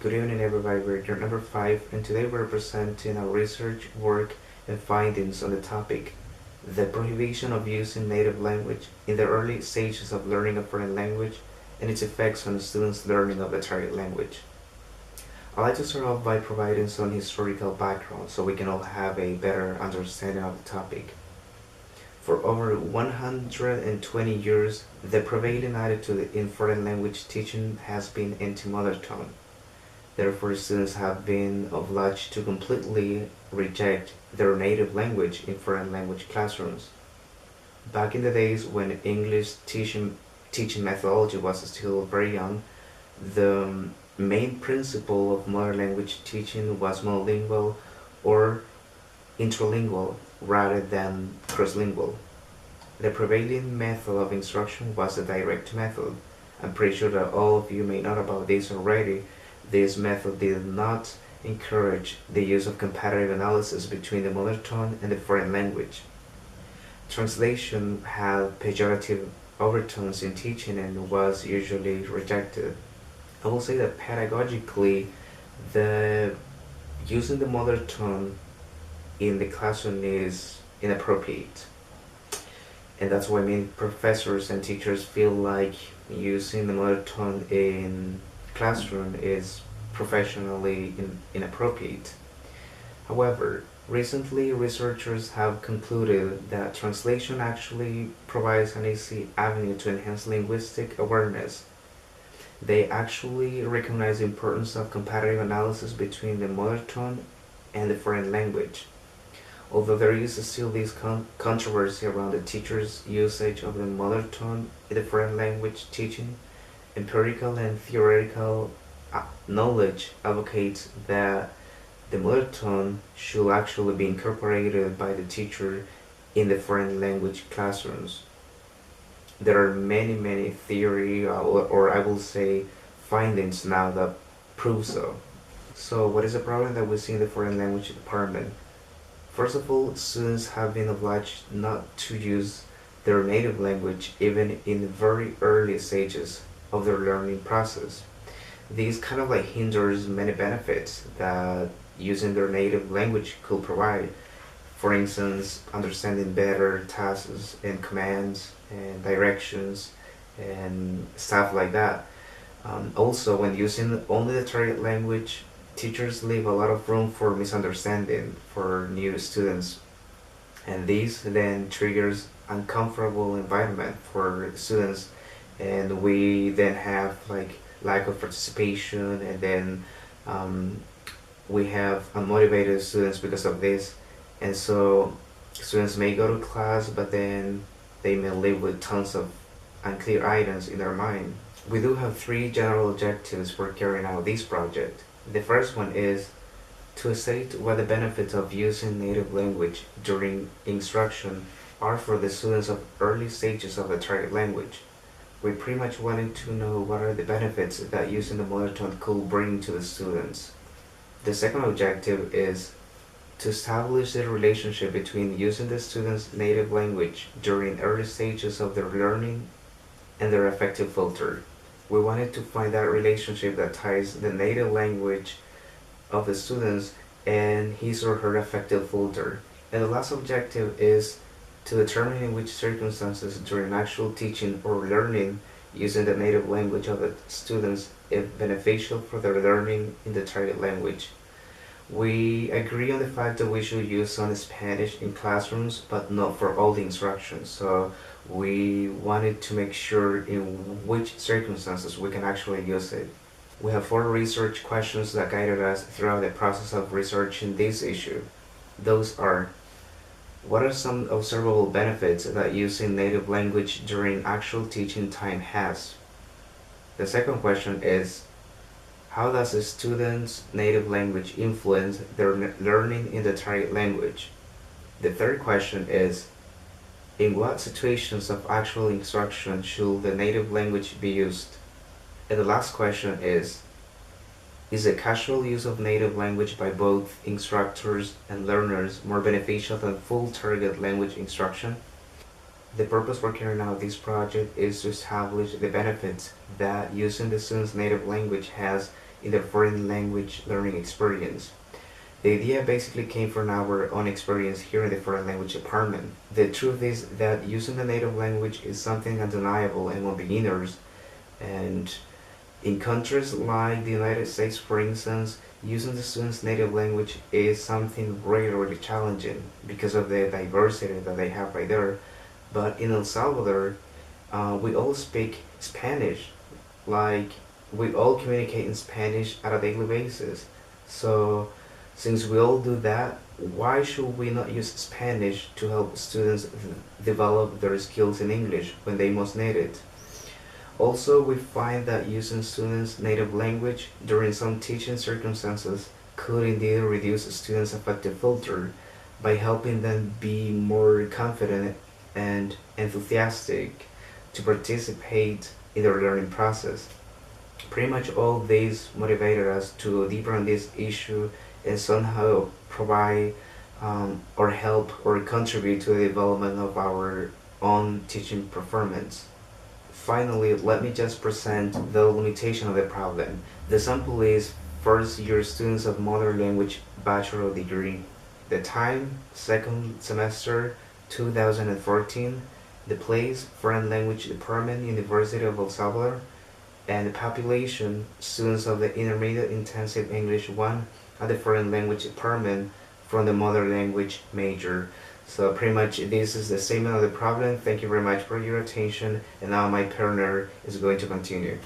Good evening, everybody. We're year number 5, and today we're presenting our research work and findings on the topic the prohibition of using native language in the early stages of learning a foreign language and its effects on students' learning of the target language. I'd like to start off by providing some historical background so we can all have a better understanding of the topic. For over 120 years, the prevailing attitude in foreign language teaching has been anti-mother tongue. Therefore, students have been obliged to completely reject their native language in foreign language classrooms. Back in the days when English teaching methodology was still very young, the main principle of mother language teaching was monolingual or interlingual rather than crosslingual. The prevailing method of instruction was the direct method. I'm pretty sure that all of you may know about this already. This method did not encourage the use of comparative analysis between the mother tongue and the foreign language. Translation had pejorative overtones in teaching and was usually rejected. I will say that pedagogically, the using the mother tongue in the classroom is inappropriate. And that's why many professors and teachers feel like using the mother tongue in classroom is professionally inappropriate. However, recently researchers have concluded that translation actually provides an easy avenue to enhance linguistic awareness. They actually recognize the importance of comparative analysis between the mother tongue and the foreign language. Although there is still this controversy around the teacher's usage of the mother tongue in the foreign language teaching, empirical and theoretical knowledge advocates that the mother tongue should actually be incorporated by the teacher in the foreign language classrooms. There are many theory or I will say findings now that prove so. So what is the problem that we see in the foreign language department? First of all, students have been obliged not to use their native language even in very early stages of their learning process. These kind of like hinders many benefits that using their native language could provide. For instance, understanding better tasks and commands and directions and stuff like that. Also, when using only the target language, teachers leave a lot of room for misunderstanding for new students, and this then triggers uncomfortable environment for students, and we then have like lack of participation, and then we have unmotivated students because of this, and so students may go to class but then they may live with tons of unclear items in their mind. We do have 3 general objectives for carrying out this project. The first one is to state what the benefits of using native language during instruction are for the students of early stages of the target language. We pretty much wanted to know what are the benefits that using the mother tongue could bring to the students. The second objective is to establish the relationship between using the students' native language during early stages of their learning and their affective filter. We wanted to find that relationship that ties the native language of the students and his or her affective filter. And the last objective is to determine in which circumstances during actual teaching or learning using the native language of the students is beneficial for their learning in the target language. We agree on the fact that we should use some Spanish in classrooms, but not for all the instructions. So we wanted to make sure in which circumstances we can actually use it. We have 4 research questions that guided us throughout the process of researching this issue. Those are: what are some observable benefits that using native language during actual teaching time has? The second question is: how does a student's native language influence their learning in the target language? The third question is: in what situations of actual instruction should the native language be used? And the last question is the casual use of native language by both instructors and learners more beneficial than full target language instruction? The purpose for carrying out this project is to establish the benefits that using the student's native language has in their foreign language learning experience. The idea basically came from our own experience here in the foreign language department. The truth is that using the native language is something undeniable among beginners, and in countries like the United States, for instance, using the students' native language is something really, really challenging because of the diversity that they have right there. But in El Salvador, we all speak Spanish, like we all communicate in Spanish on a daily basis. So, since we all do that, why should we not use Spanish to help students develop their skills in English when they most need it? Also, we find that using students' native language during some teaching circumstances could indeed reduce students' affective filter by helping them be more confident and enthusiastic to participate in their learning process. Pretty much all these motivated us to go deeper on this issue and somehow provide or help or contribute to the development of our own teaching performance. Finally, let me just present the limitation of the problem. The sample is first year students of mother language bachelor degree. The time, second semester 2014. The place, foreign language department, University of El Salvador. And the population, students of the intermediate intensive English 1 at the foreign language department from the mother language major. So pretty much this is the statement of the problem. Thank you very much for your attention, and now my partner is going to continue.